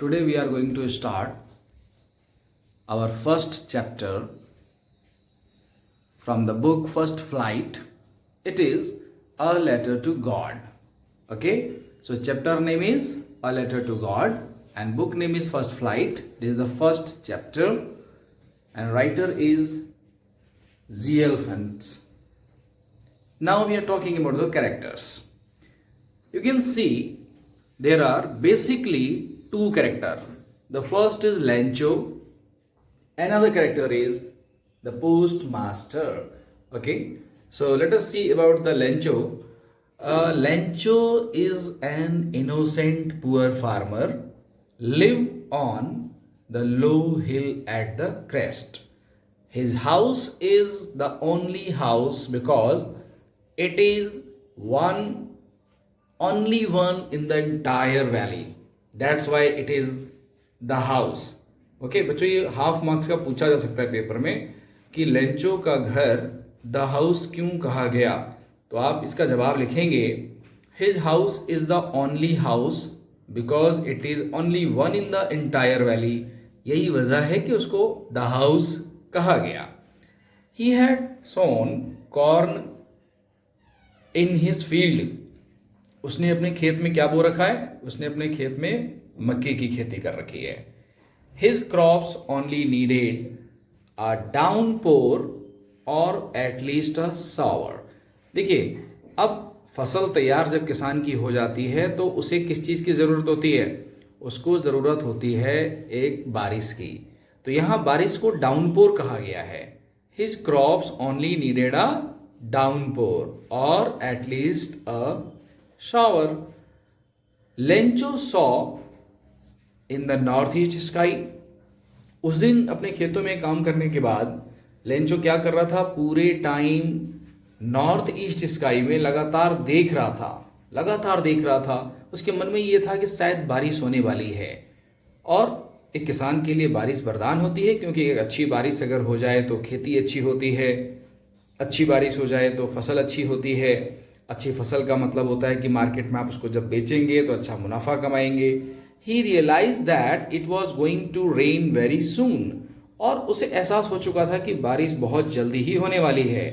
Today we are going to start our first chapter from the book First Flight. It is A Letter to God. Okay, so chapter name is A Letter to God and book name is First Flight. This is the first chapter and writer is Z.L. Fent. Now we are talking about the characters. You can see there are basically two characters. The first is Lencho. Another character is the postmaster. Okay, so let us see about the Lencho. Lencho is an innocent poor farmer, live on the low hill at the crest. His house is the only house because it is only one in the entire valley. That's why it is the house. Okay बच्चों, ये half marks का पूछा जा सकता है paper में कि Lencho का घर द हाउस क्यों कहा गया, तो आप इसका जवाब लिखेंगे his house is the only house because it is only one in the entire valley. यही वजह है कि उसको द हाउस कहा गया. He had sown corn in his field. उसने अपने खेत में क्या बो रखा है? उसने अपने खेत में मक्के की खेती कर रखी है. His crops only needed a downpour or at least a shower. देखिए, अब फसल तैयार जब किसान की हो जाती है तो उसे किस चीज़ की ज़रूरत होती है? उसको ज़रूरत होती है एक बारिश की. तो यहाँ बारिश को डाउनपोर कहा गया है. His crops only needed a downpour or at least a shower. Lencho saw in the north east sky. उस दिन अपने खेतों में काम करने के बाद लेंचो क्या कर रहा था? पूरे टाइम नॉर्थ ईस्ट स्काई में लगातार देख रहा था. उसके मन में ये था कि शायद बारिश होने वाली है. और एक किसान के लिए बारिश वरदान होती है, क्योंकि एक अच्छी बारिश अगर हो जाए तो खेती अच्छी होती है, अच्छी बारिश हो जाए तो फसल अच्छी होती है. अच्छी फसल का मतलब होता है कि मार्केट में आप उसको जब बेचेंगे तो अच्छा मुनाफा कमाएंगे. He realized that it was going to rain very soon. और उसे एहसास हो चुका था कि बारिश बहुत जल्दी ही होने वाली है.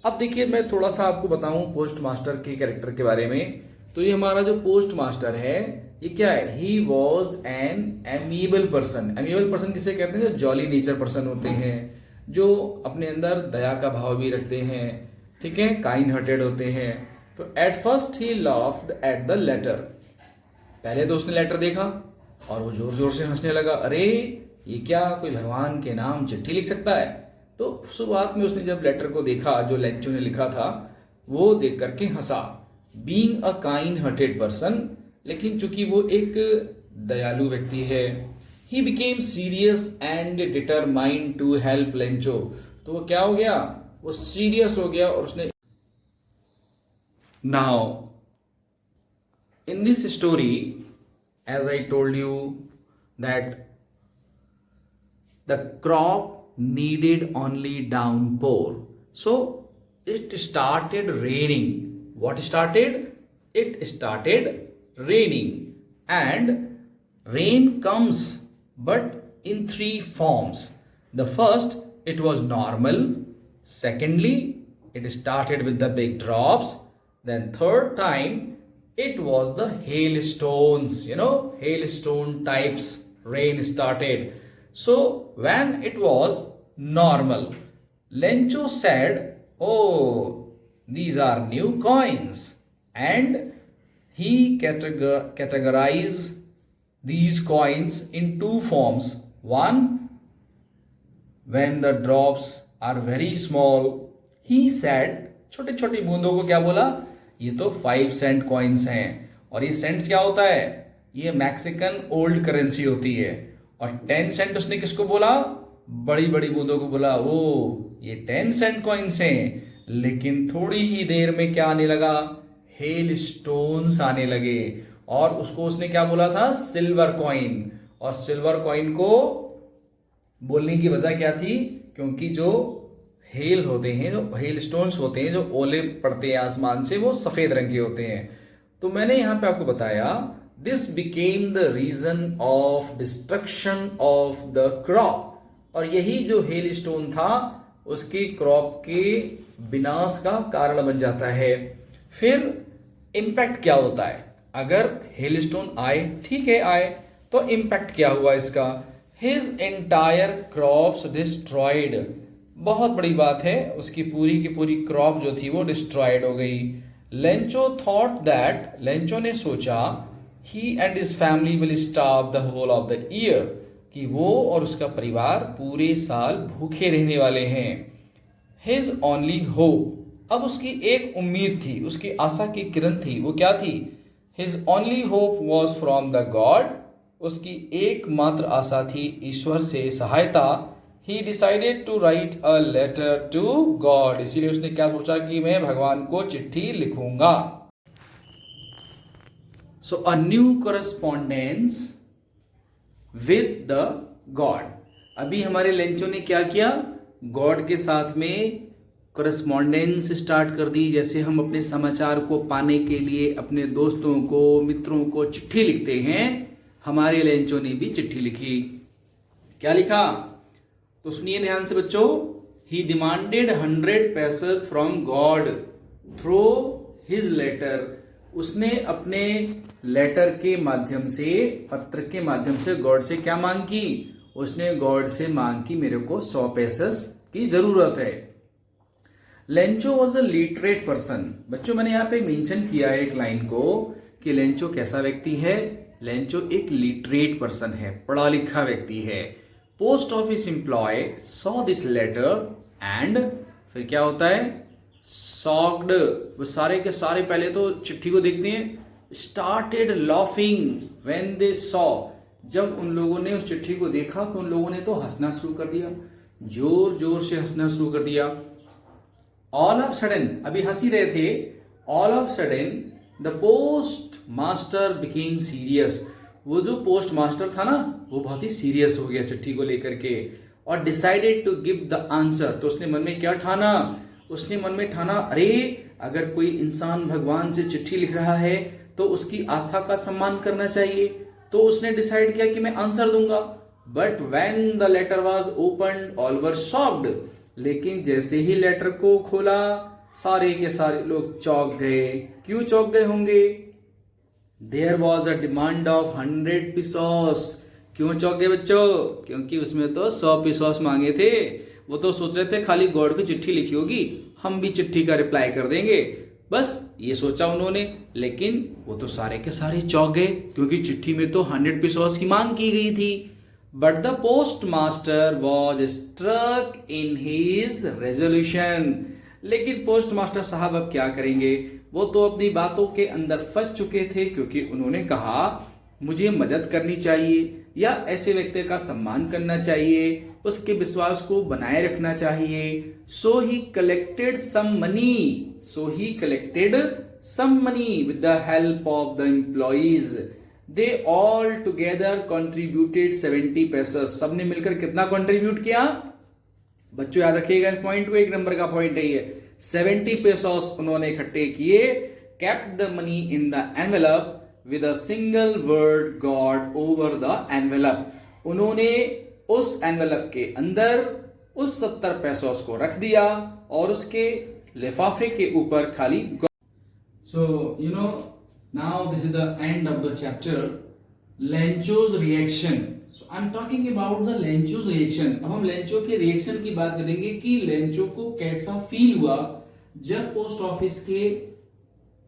अब देखिए, मैं थोड़ा सा आपको बताऊं पोस्ट मास्टर के कैरेक्टर के बारे में. तो ये हमारा जो पोस्ट मास्टर है ये क्या है? He was an amiable person. Amiable person किसे कहते हैं? जो जॉली नेचर पर्सन होते हैं, जो अपने अंदर दया का भाव भी रखते हैं, ठीक है, काइंड हार्टेड होते हैं. तो at first he laughed at the letter. पहले तो उसने लेटर देखा और वो जोर जोर से हंसने लगा. अरे ये क्या, कोई भगवान के नाम चिट्ठी लिख सकता है? तो शुरुआत में उसने जब लेटर को देखा जो लेंचो ने लिखा था वो देख करके हंसा. Being a kind hearted person, लेकिन चूंकि वो एक दयालु व्यक्ति है, he became serious and determined to help Lencho. तो वो क्या हो गया? वो सीरियस हो गया और उसने now in this story, as I told you that the crop needed only downpour. So it started raining. What started? It started raining. And rain comes but in three forms. The first, it was normal. Secondly, it started with the big drops. Then third time, it was the hailstones, hailstone types rain started. So when it was normal, Lencho said, oh, these are new coins. And he categorized these coins in two forms. One, when the drops are very small, he said, छोटे छोटी बूंदों को क्या बोला? ये तो 5 Saint coins हैं. और ये सेंट्स क्या होता है? ये मैक्सिकन ओल्ड करेंसी होती है. और 10 सेंट उसने किसको बोला? बड़ी बड़ी बूंदों को बोला. वो ये 10 सेंट कॉइन्स हैं. लेकिन थोड़ी ही देर में क्या आने लगा? हेल स्टोन्स आने लगे. और उसको उसने क्या बोला था? Silver coin. और सिल्वर कॉइन को बोलने की वजह क्या थी? क्योंकि जो हेल होते हैं, जो हेल स्टोन्स होते हैं, जो ओले पड़ते हैं आसमान से, वो सफ़ेद रंग के होते हैं. तो मैंने यहाँ पे आपको बताया this became the reason of destruction of the crop, और यही जो हेल स्टोन था उसकी क्रॉप के विनाश का कारण बन जाता है। फिर इम्पैक्ट क्या होता है, अगर हेल स्टोन आए, ठीक है आए, तो इम्पैक्ट क्या हुआ इसका, हिज एंटायर क्रॉप्स डिस्ट्रॉयड, बहुत बड़ी बात है, उसकी पूरी की पूरी क्रॉप जो थी वो डिस्ट्रॉयड हो गई। लेंचो थॉट दैट, लेंचो ने सोचा, he and his family will starve the whole of the year, कि वो और उसका परिवार पूरे साल भूखे रहने वाले हैं। हिज ओनली होप, अब उसकी एक उम्मीद थी, उसकी आशा की किरण थी, वो क्या थी, his only hope was from the god, उसकी एकमात्र आशा थी ईश्वर से सहायता। He decided to write a letter to god, इसीलिए उसने क्या सोचा कि मैं भगवान को चिट्ठी लिखूंगा। So a new correspondence with the god, अभी हमारे लेंचो ने क्या किया, गॉड के साथ में कोरेस्पॉन्डेंस स्टार्ट कर दी। जैसे हम अपने समाचार को पाने के लिए अपने दोस्तों को, मित्रों को चिट्ठी लिखते हैं, हमारे लेंचो ने भी चिट्ठी लिखी। क्या लिखा, तो सुनिए ध्यान से बच्चों, he demanded 100 pesos from god through his letter, उसने अपने लेटर के माध्यम से, पत्र के माध्यम से गॉड से क्या मांग की, उसने गॉड से मांग की मेरे को 100 पैसेस की जरूरत है। Lencho was a literate person, बच्चों मैंने यहाँ पे मेंशन किया है एक लाइन को कि लेंचो कैसा व्यक्ति है, लेंचो एक लिटरेट पर्सन है, पढ़ा लिखा व्यक्ति है। Post office employ saw this letter and, फिर क्या होता है, शॉक्ड, वो सारे के सारे पहले तो चिट्ठी को देखते हैं, started laughing when they saw, जब उन लोगों ने उस चिट्ठी को देखा तो उन लोगों ने तो हंसना शुरू कर दिया, जोर जोर से हंसना शुरू कर दिया। ऑल ऑफ सडन, अभी हंस ही रहे थे, all of sudden the post master became serious, वो जो पोस्ट मास्टर था ना वो बहुत ही सीरियस हो गया चिट्ठी को लेकर के, और decided to give the answer, तो उसने मन में क्या ठाना, उसने मन में ठाना, अरे अगर कोई इंसान भगवान से चिट्ठी लिख रहा है तो उसकी आस्था का सम्मान करना चाहिए, तो उसने डिसाइड किया कि मैं आंसर दूंगा। But when the letter was opened all were shocked, लेकिन जैसे ही लेटर को खोला सारे के सारे लोग चौंक गए। क्यों चौंक गए होंगे, there was a demand of 100 pesos, क्यों चौंक गए बच्चों, क्योंकि उसमें तो 100 पिसोस मांगे थे। वो तो सोच रहे थे खाली गॉड की चिट्ठी लिखी होगी, हम भी चिट्ठी का रिप्लाई कर देंगे, बस ये सोचा उन्होंने, लेकिन वो तो सारे के सारे चौंक गए क्योंकि चिट्ठी में तो 100 पिसोस की मांग की गई थी। But the post master was struck in his resolution, लेकिन पोस्ट मास्टर साहब अब क्या करेंगे, वो तो अपनी बातों के अंदर फंस चुके थे, क्योंकि उन्होंने कहा मुझे मदद करनी चाहिए या ऐसे व्यक्ति का सम्मान करना चाहिए, उसके विश्वास को बनाए रखना चाहिए। So he collected some money with the help of the employees, they all together contributed 70 पैसे, सबने मिलकर कितना कंट्रीब्यूट किया बच्चों, याद रखिएगा इस पॉइंट को, 1 नंबर का पॉइंट है ये, 70 पेसोस उन्होंने इकट्ठे किए। Kept the money in the envelope with a single word God over the envelope, उन्होंने उस एनवेलप के अंदर उस 70 पेसोस को रख दिया और उसके लिफाफे के ऊपर खाली so you know now this is the end of the chapter, Lencho's reaction. I am talking about the Lencho's reaction. अब हम लेंचो के रिएक्शन की बात करेंगे कि लेंचो को कैसा फील हुआ जब पोस्ट ऑफिस के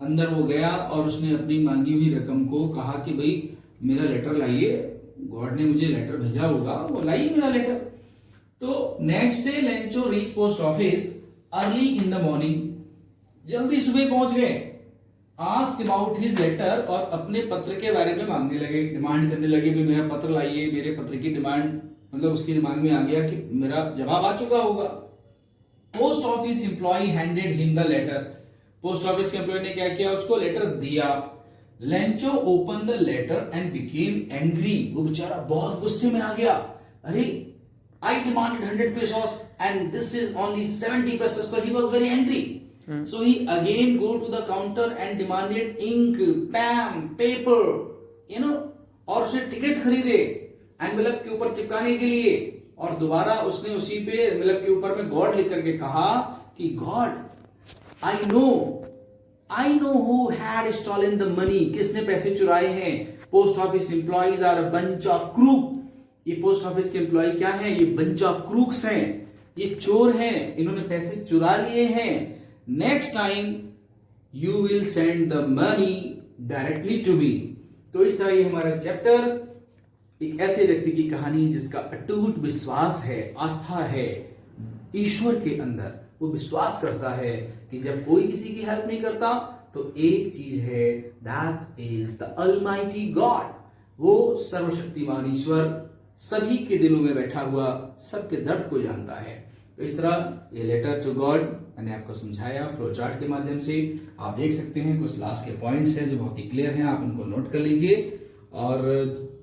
अंदर वो गया और उसने अपनी मांगी हुई रकम को कहा कि भाई मेरा लेटर लाइए, गॉड ने मुझे लेटर भेजा होगा, वो लाइए मेरा लेटर। तो next day Lencho reach post office early in the morning, जल्दी सुबह पहुंच गए। आस्क अबाउट हिज लेटर, और अपने पत्र के बारे में मांगने लगे, डिमांड करने लगे भी मेरा पत्र लाइए, मेरे पत्र की डिमांड, मतलब उसके दिमाग में आ गया कि मेरा जवाब आ चुका होगा। Post office employ handed him the letter, post office के एम्प्लॉय ने क्या किया, उसको लेटर दिया। Lencho open the letter and became angry, वो बेचारा बहुत गुस्से में आ गया, अरे I demanded 100 pesos and this is only 70 pesos, so he was very angry. So he again go to the counter and demanded ink, pen, paper. और उसने टिकट्स खरीदे एनवेलप के ऊपर चिपकाने के लिए, और दोबारा उसने उसी पे एनवेलप के ऊपर में गॉड लिख करके कहा कि god I know who had stolen the money, किसने पैसे चुराए हैं। Post office employees are a bunch of crook, ये पोस्ट ऑफिस के एम्प्लॉय क्या हैं, ये बंच ऑफ क्रूक्स हैं, ये चोर हैं, इन्होंने पैसे चुरा लिए हैं। Next time you will send the money directly to me. तो इस तरह ये हमारा चैप्टर एक ऐसे व्यक्ति की कहानी जिसका अटूट विश्वास है, आस्था है ईश्वर के अंदर। वो विश्वास करता है कि जब कोई किसी की हेल्प नहीं करता तो एक चीज है, that is the almighty God, वो सर्वशक्तिमान ईश्वर सभी के दिलों में बैठा हुआ सबके दर्द को जानता है। तो इस तरह ये लेटर टू गॉड मैंने आपको समझाया फ्लो चार्ट के माध्यम से। आप देख सकते हैं कुछ लास्ट के पॉइंट्स हैं जो बहुत ही क्लियर हैं, आप उनको नोट कर लीजिए और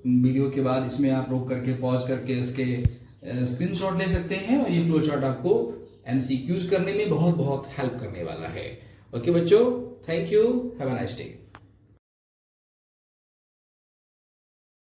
वीडियो के बाद इसमें आप रोक करके पॉज करके उसके स्क्रीनशॉट ले सकते हैं और ये फ्लो चार्ट आपको एमसीक्यूज करने में बहुत बहुत हेल्प करने वाला है। ओके बच्चों, thank you, have a nice day.